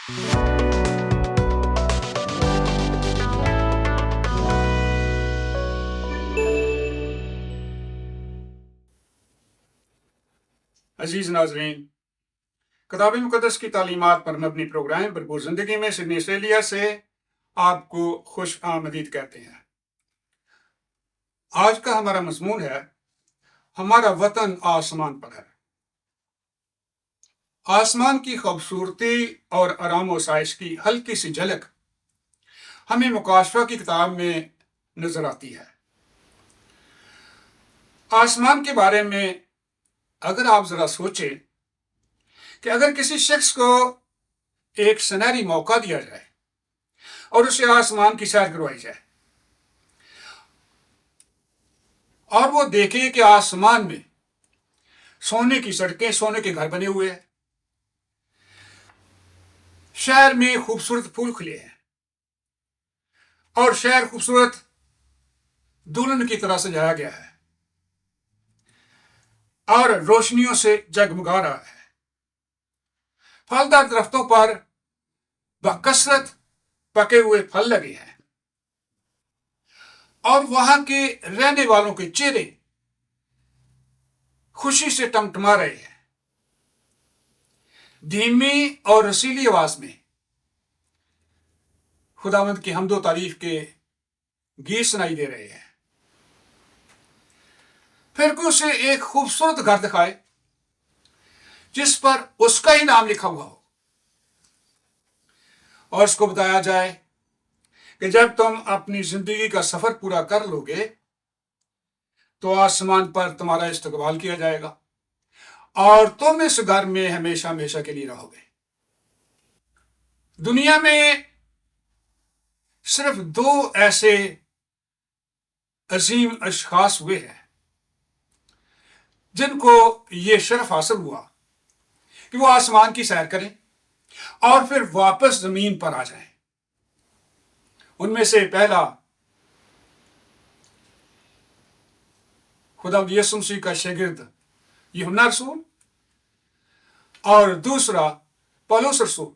अजीज नाजरीन, किताब मुक़द्दस की तालीमात पर मबनी प्रोग्राम भरपूर ज़िंदगी में सिडनी ऑस्ट्रेलिया से आपको खुश आमदीद कहते हैं। आज का हमारा मज़मून है, हमारा वतन आसमान पर है। आसमान की खूबसूरती और आराम व आसाइश की हल्की सी झलक हमें मुकाशवा की किताब में नजर आती है। आसमान के बारे में अगर आप जरा सोचें कि अगर किसी शख्स को एक सुनहरी मौका दिया जाए और उसे आसमान की सैर करवाई जाए और वो देखे कि आसमान में सोने की सड़कें, सोने के घर बने हुए हैं, शहर में खूबसूरत फूल खिले हैं और शहर खूबसूरत दुल्हन की तरह सजाया गया है और रोशनियों से जगमगा रहा है। फलदार दरख्तों पर बकसरत पके हुए फल लगे हैं और वहां के रहने वालों के चेहरे खुशी से टमटमा रहे हैं। धीमी और रसीली आवाज में खुदावंद की हम्दो तारीफ के गीत सुनाई दे रहे हैं। फिर कोई उसे एक खूबसूरत घर दिखाए जिस पर उसका ही नाम लिखा हुआ हो और उसको बताया जाए कि जब तुम अपनी जिंदगी का सफर पूरा कर लोगे तो आसमान पर तुम्हारा इस्तकबाल किया जाएगा और तुम इस घर में हमेशा हमेशा के लिए रहोगे। दुनिया में सिर्फ दो ऐसे अजीम अशखास हुए हैं जिनको ये शर्फ हासिल हुआ कि वो आसमान की सैर करें और फिर वापस जमीन पर आ जाएं। उनमें से पहला खुदा यीशु मसीह का शागिर्द यूहन्ना रसूल और दूसरा पौलुस रसूल।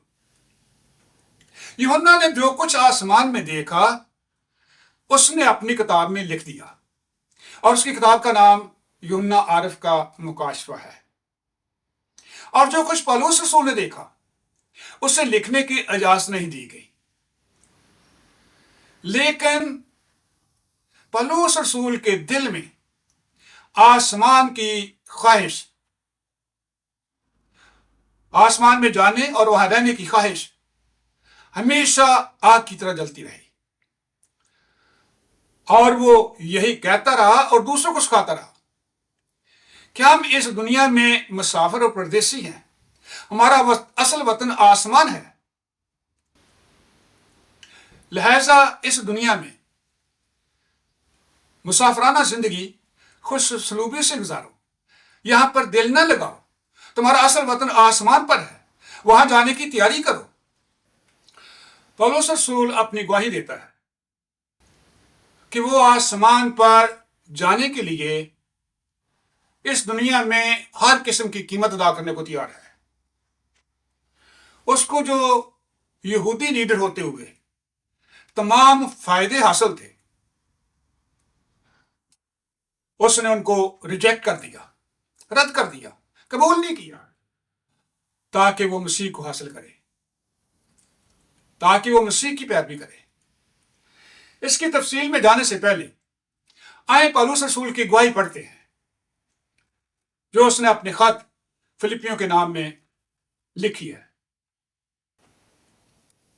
यूहन्ना ने जो कुछ आसमान में देखा उसने अपनी किताब में लिख दिया और उसकी किताब का नाम यूहन्ना आरिफ का मुकाशवा है। और जो कुछ पौलुस रसूल ने देखा उसे लिखने की इजाजत नहीं दी गई, लेकिन पौलुस रसूल के दिल में आसमान की ख्वाहिश, आसमान में जाने और वहां रहने की ख्वाहिश हमेशा आग की तरह जलती रही और वो यही कहता रहा और दूसरों को सिखाता रहा कि हम इस दुनिया में मुसाफिर और परदेसी हैं, हमारा असल वतन आसमान है। लिहाजा इस दुनिया में मुसाफराना जिंदगी खुश सलूबी से गुजारो, यहां पर दिल न लगाओ, तुम्हारा असल वतन आसमान पर है, वहां जाने की तैयारी करो। पौलुस रसूल अपनी गवाही देता है कि वो आसमान पर जाने के लिए इस दुनिया में हर किस्म की कीमत अदा करने को तैयार है। उसको जो यहूदी लीडर होते हुए तमाम फायदे हासिल थे, उसने उनको रिजेक्ट कर दिया, रद्द कर दिया, कबूल नहीं किया, ताकि वो मसीह को हासिल करे, ताकि वो मसीह की पैरवी करे। इसकी तफसील में जाने से पहले आए पौलुस रसूल की गवाही पढ़ते हैं जो उसने अपने खत फिलिपियों के नाम में लिखी है।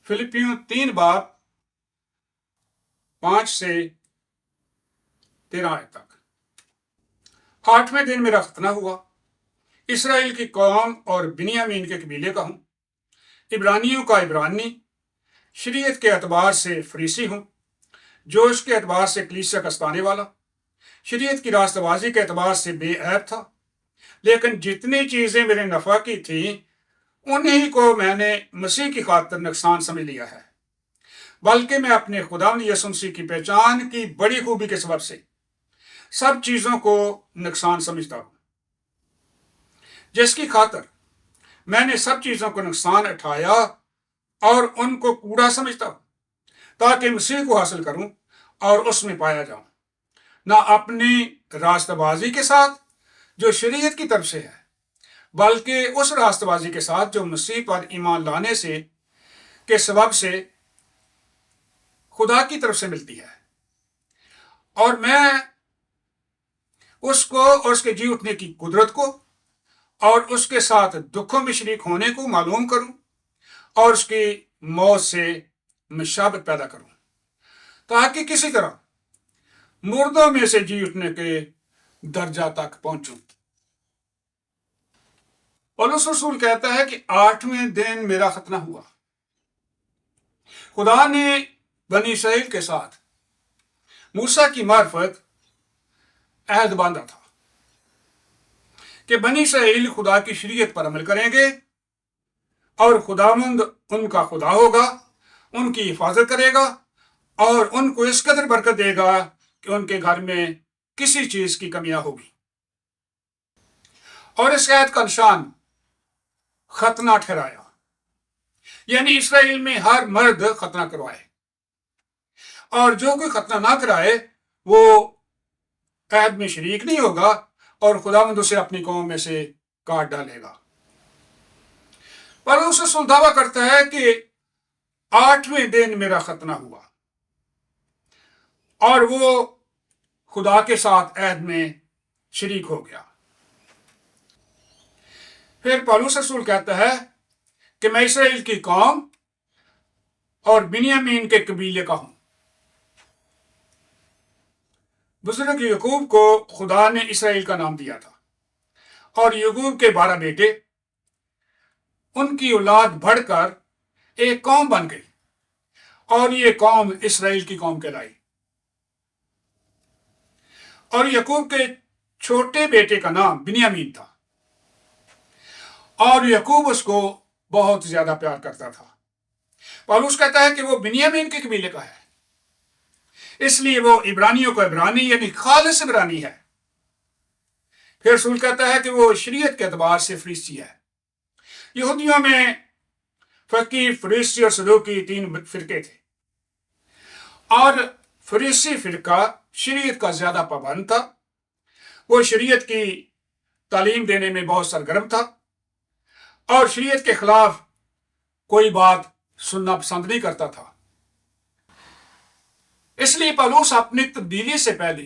फिलिपियों 3 बाब 5 से 13 आयत तक। 8वें दिन मेरा खतना हुआ, इसराइल की कौम और बिन्यामीन के कबीले का हूं, इब्रानियों का इब्रानी, शरीयत के एतबार से फरीसी हूं, जोश के एतबार से कलीसिया का सताने वाला, शरीयत की रास्तबाजी के एतबार से बेऐब था। लेकिन जितनी चीजें मेरे नफा की थी उन्हीं को मैंने मसीह की खातिर नुकसान समझ लिया है, बल्कि मैं अपने खुदावंद यीशु मसीह की पहचान की बड़ी खूबी के सबब से सब चीजों को नुकसान समझता हूं, जिसकी खातिर मैंने सब चीजों को नुकसान उठाया اور ان کو کوڑا سمجھتا ہوں تاکہ مسیح کو حاصل کروں اور اس میں پایا جاؤں، نہ اپنی راستہ بازی کے ساتھ جو شریعت کی طرف سے ہے، بلکہ اس راستہ بازی کے ساتھ جو مسیح پر ایمان لانے سے کے سبب سے خدا کی طرف سے ملتی ہے، اور میں اس کو اور اس کے جی اٹھنے کی قدرت کو اور اس کے ساتھ دکھوں میں شریک ہونے کو معلوم کروں اور اس کی موت سے مشابت پیدا کروں، تاکہ کسی طرح مردوں میں سے جی اٹھنے کے درجہ تک پہنچوں۔ پولس رسول کہتا ہے کہ 8ویں دن میرا ختنہ ہوا۔ خدا نے بنی اسرائیل کے ساتھ موسیٰ کی معرفت عہد باندھا تھا کہ بنی اسرائیل خدا کی شریعت پر عمل کریں گے اور خداوند ان کا خدا ہوگا، ان کی حفاظت کرے گا اور ان کو اس قدر برکت دے گا کہ ان کے گھر میں کسی چیز کی کمیاں ہوگی۔ اور اس عہد کا نشان ختنہ ٹھہرایا، یعنی اسرائیل میں ہر مرد ختنہ کروائے، اور جو کوئی ختنہ نہ کرائے وہ عہد میں شریک نہیں ہوگا اور خداوند اسے اپنی قوم میں سے کاٹ ڈالے گا۔ پولس رسول دعویٰ کرتا ہے کہ 8ویں دن میرا ختنہ ہوا اور وہ خدا کے ساتھ عہد میں شریک ہو گیا۔ پھر پولس رسول کہتا ہے کہ میں اسرائیل کی قوم اور بنیامین کے قبیلے کا ہوں۔ بزرگ یعقوب کو خدا نے اسرائیل کا نام دیا تھا، اور یعقوب کے 12 بیٹے، ان کی اولاد بڑھ کر ایک قوم بن گئی، اور یہ قوم اسرائیل کی قوم کہلائی۔ اور یعقوب کے چھوٹے بیٹے کا نام بنیامین تھا، اور یعقوب اس کو بہت زیادہ پیار کرتا تھا۔ پولس کہتا ہے کہ وہ بنیامین کے قبیلے کا ہے، اس لیے وہ عبرانیوں کا عبرانی یعنی خالص عبرانی ہے۔ پھر رسول کہتا ہے کہ وہ شریعت کے اعتبار سے فریسی ہے۔ یہودیوں میں فقیہ، فریسی اور صدوقی 3 فرقے تھے، اور فریسی فرقہ شریعت کا زیادہ پابند تھا۔ وہ شریعت کی تعلیم دینے میں بہت سرگرم تھا اور شریعت کے خلاف کوئی بات سننا پسند نہیں کرتا تھا۔ اس لیے پولس اپنی تبدیلی سے پہلے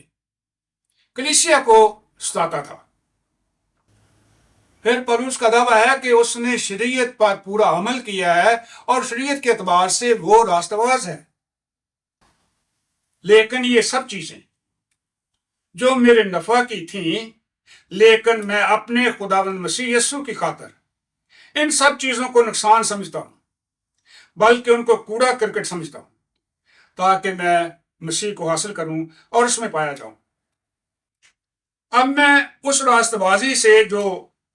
کلیسیا کو ستاتا تھا۔ پھر پولس کا دعویٰ ہے کہ اس نے شریعت پر پورا عمل کیا ہے اور شریعت کے اعتبار سے وہ راستہ باز ہے، لیکن یہ سب چیزیں جو میرے نفع کی تھیں، لیکن میں اپنے خداوند مسیح یسوع کی خاطر ان سب چیزوں کو نقصان سمجھتا ہوں، بلکہ ان کو کوڑا کرکٹ سمجھتا ہوں، تاکہ میں مسیح کو حاصل کروں اور اس میں پایا جاؤں۔ اب میں اس راست بازی سے جو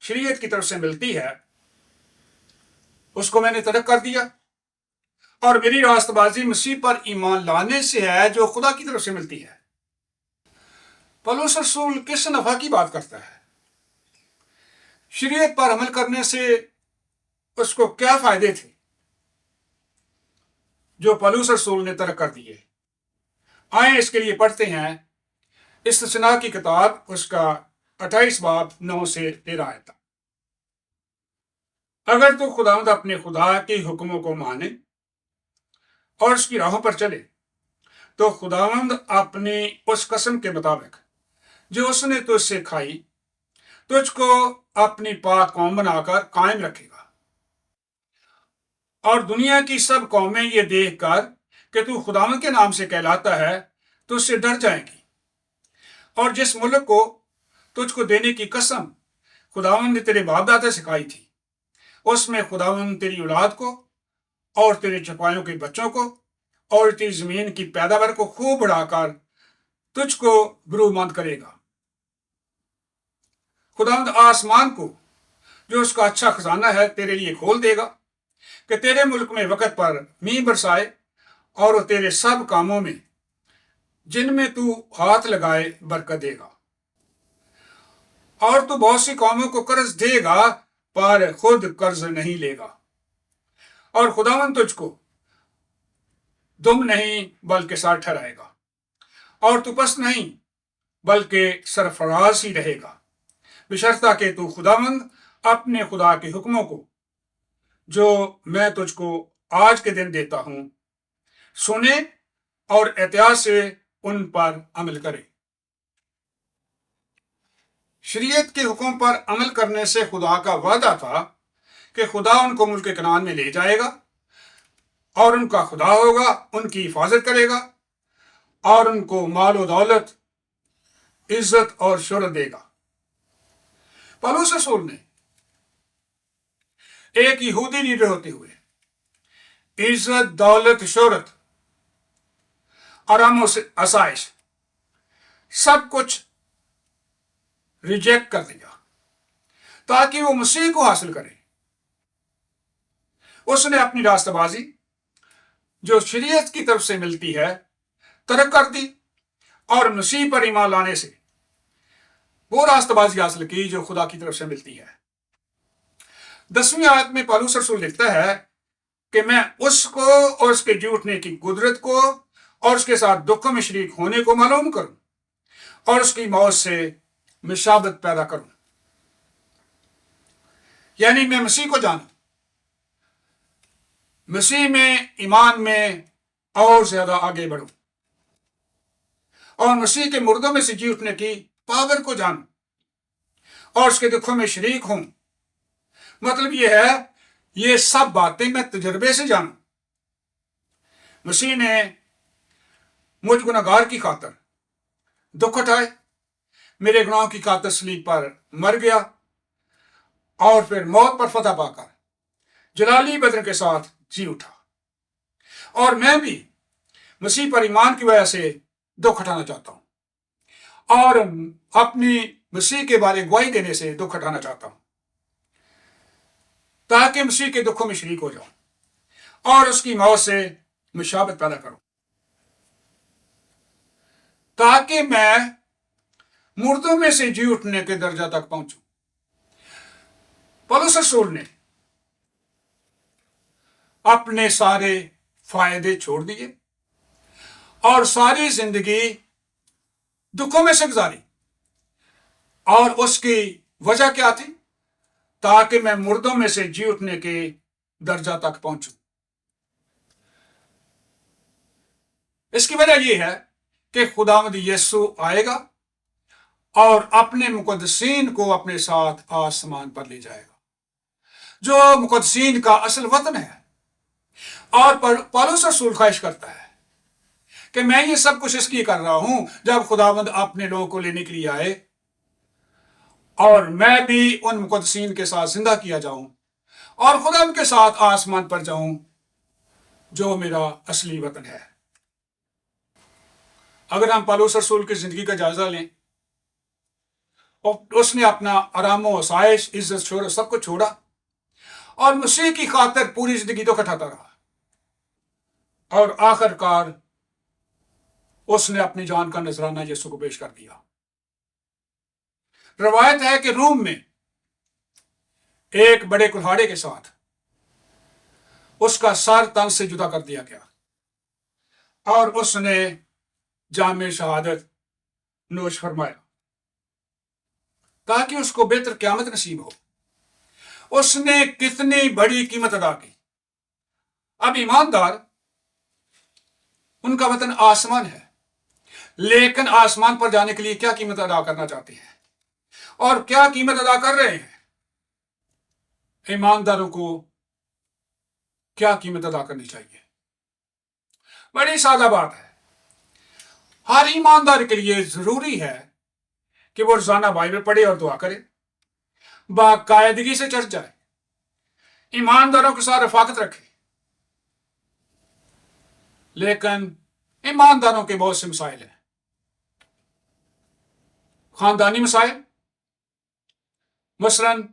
شریعت کی طرف سے ملتی ہے اس کو میں نے ترک کر دیا، اور میری راست بازی مسیح پر ایمان لانے سے ہے جو خدا کی طرف سے ملتی ہے۔ پولس رسول کس نفع کی بات کرتا ہے؟ شریعت پر عمل کرنے سے اس کو کیا فائدے تھے جو پولس رسول نے ترک کر دیے؟ آئیں اس کے لیے پڑھتے ہیں استثناء کی کتاب، اس کا 28 باب 9 سے 13 آیت۔ اگر تو خداوند اپنے خدا کے حکموں کو مانے اور اس کی راہوں پر چلے تو خداوند اپنی اس قسم کے مطابق جو اس نے تجھ سے کھائی تجھ کو اپنی پاک قوم بنا کر قائم رکھے گا، اور دنیا کی سب قومیں یہ دیکھ کر کہ تو خداوند کے نام سے کہلاتا ہے تو اس سے ڈر جائیں گی۔ اور جس ملک کو تجھ کو دینے کی قسم خداوند نے تیرے باپ دادا سکھائی تھی، اس میں خداوند تیری اولاد کو اور تیرے چپایوں کے بچوں کو اور تیری زمین کی پیداوار کو خوب بڑھا کر تجھ کو برومند کرے گا۔ خداوند آسمان کو جو اس کا اچھا خزانہ ہے تیرے لیے کھول دے گا کہ تیرے ملک میں وقت پر مینہ برسائے، اور وہ تیرے سب کاموں میں جن میں تو ہاتھ لگائے برکت دے گا، اور تو بہت سی قوموں کو قرض دے گا پر خود قرض نہیں لے گا، और खुदावंद तुझको दुम नहीं बल्कि सर ठहराएगा, और तू पस्त नहीं बल्कि सरफराज ही रहेगा, बशर्ता कि तू खुदावंद अपने खुदा के हुक्मों को जो मैं तुझको आज के दिन देता हूं सुने और एहतियात से उन पर अमल करे। शरीयत के हुक्म पर अमल करने से खुदा का वादा था कि खुदा उनको मुल्क कनान में ले जाएगा और उनका खुदा होगा, उनकी हिफाजत करेगा और उनको माल और दौलत, इज्जत और शोहरत देगा। पौलुस रसूल ने एक यहूदी लीडर होते हुए इज्जत, दौलत, शोहरत, आराम और आसाइश सब कुछ रिजेक्ट कर दिया ताकि वो मसीह को हासिल करे। उसने अपनी रास्तबाजी जो शरीयत की तरफ से मिलती है तर्क कर दी और मसीह पर ईमान लाने से वो रास्तबाजी हासिल की जो खुदा की तरफ से मिलती है। 10वीं आयत में पौलुस रसूल लिखता है कि मैं उसको और उसके झूठने की कुदरत को और उसके साथ दुखों में शरीक होने को मालूम करूं और उसकी मौत से मुशाबत पैदा करूं, यानी मैं मसीह को जानूं, मसीह में ईमान में और ज्यादा आगे बढ़ूं और मसीह के मुर्दों में से जी उठने की पावर को जानूं और उसके दुखों में शरीक हूं। मतलब यह है, ये सब बातें मैं तजुर्बे से जानूं। मसीह ने मुझ गुनहगार की खातिर दुख उठाए, मेरे गुनाहों की खातिर सलीब पर मर गया और फिर मौत पर फतह पाकर जलाली बदन के साथ जी उठा, और मैं भी मसीह पर ईमान की वजह से दुख उठाना चाहता हूं और अपनी मसीह के बारे गवाही देने से दुख उठाना चाहता हूं ताकि मसीह के दुखों में शरीक हो जाऊं और उसकी मौत से मुशाबत पैदा करूं, ताकि मैं मुर्दों में से जी उठने के दर्जा तक पहुंचूं। पौलुस रसूल ने अपने सारे फायदे छोड़ दिए और सारी जिंदगी दुखों में से गुजारी, और उसकी वजह क्या थी? ताकि मैं मुर्दों में से जी उठने के दर्जा तक पहुंचूं। इसकी वजह यह है कि खुदावंद यीशु आएगा और अपने मुकद्दसीन को अपने साथ आसमान पर ले जाएगा, जो मुकद्दसीन का असल वतन है। और पौलुस रसूल ख्वाहिश करता है कि मैं ये सब कुछ इसलिए कर रहा हूं जब खुदावंद अपने लोगों को लेने के लिए आए और मैं भी उन मुकद्दसीन के साथ जिंदा किया जाऊं और खुदावंद के साथ आसमान पर जाऊं जो मेरा असली वतन है। अगर हम पौलुस रसूल की जिंदगी का जायजा लें, और उसने अपना आराम और आसाइश, इज्जत, शोहरत सब कुछ छोड़ा और मसीह की खातिर पूरी जिंदगी दुख उठाता रहा, और आखिरकार उसने अपनी जान का नजराना यीशु को पेश कर दिया। रवायत है कि रूम में एक बड़े कुल्हाड़े के साथ उसका सर तन से जुदा कर दिया गया और उसने जामे शहादत नोश फरमाया ताकि उसको बेहतर क़यामत नसीब हो। उसने कितनी बड़ी कीमत अदा की। अब ईमानदार, उनका वतन आसमान है, लेकिन आसमान पर जाने के लिए क्या कीमत अदा करना चाहते हैं और क्या कीमत अदा कर रहे हैं? ईमानदारों को क्या कीमत अदा करनी चाहिए? बड़ी सादा बात है। हर ईमानदार के लिए जरूरी है कि वो रोजाना बाइबल पढ़े और दुआ करे, बाकायदगी से चर्च जाए, ईमानदारों के साथ रफाकत रखे। लेकिन ईमानदारों के बहुत से मसाइल हैं। खानदानी मसाइल, मसलन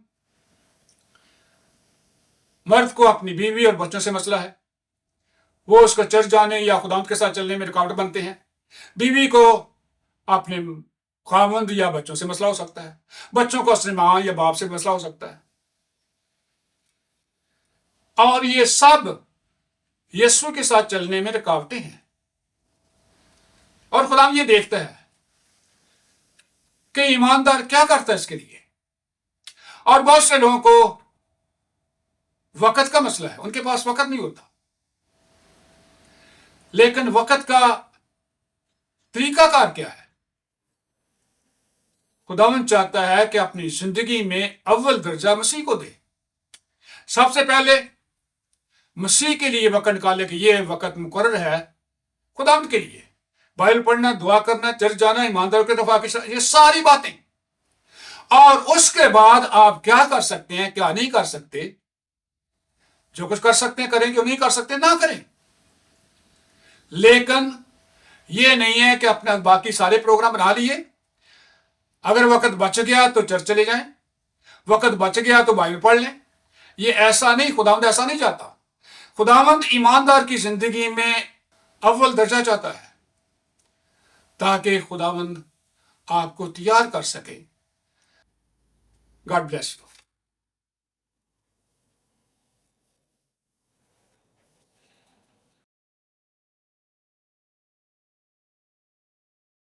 मर्द को अपनी बीवी और बच्चों से मसला है, वो उसका चर्च जाने या खुदावंद के साथ चलने में रुकावट बनते हैं। बीवी को अपने खामंद या बच्चों से मसला हो सकता है, बच्चों को अपने मां या बाप से मसला हो सकता है। اور یہ سب یسوع کے ساتھ چلنے میں رکاوٹیں ہیں. اور خدا یہ دیکھتا ہے کہ ایماندار کیا کرتا ہے اس کے لیے. اور بہت سے لوگوں کو وقت کا مسئلہ ہے، ان کے پاس وقت نہیں ہوتا. لیکن وقت کا طریقہ کار کیا ہے؟ خداوند چاہتا ہے کہ اپنی زندگی میں اول درجہ مسیح کو دے. سب سے پہلے مسیح کے لیے وقت نکالے کہ یہ وقت مقرر ہے خداوند کے لیے. بائبل پڑھنا، دعا کرنا، چرچ جانا، ایماندار کے دفاع کی، یہ ساری باتیں. اور اس کے بعد آپ کیا کر سکتے ہیں، کیا نہیں کر سکتے. جو کچھ کر سکتے ہیں کریں، جو نہیں کر سکتے نہ کریں. لیکن یہ نہیں ہے کہ اپنا باقی سارے پروگرام بنا لیے. اگر وقت بچ گیا تو چرچ چلے جائیں، وقت بچ گیا تو بائبل پڑھ لیں. یہ ایسا نہیں، خداوند ایسا نہیں چاہتا. خداوند ایماندار کی زندگی میں اول درجہ چاہتا ہے تاکہ خداوند آپ کو تیار کر سکے. God bless you.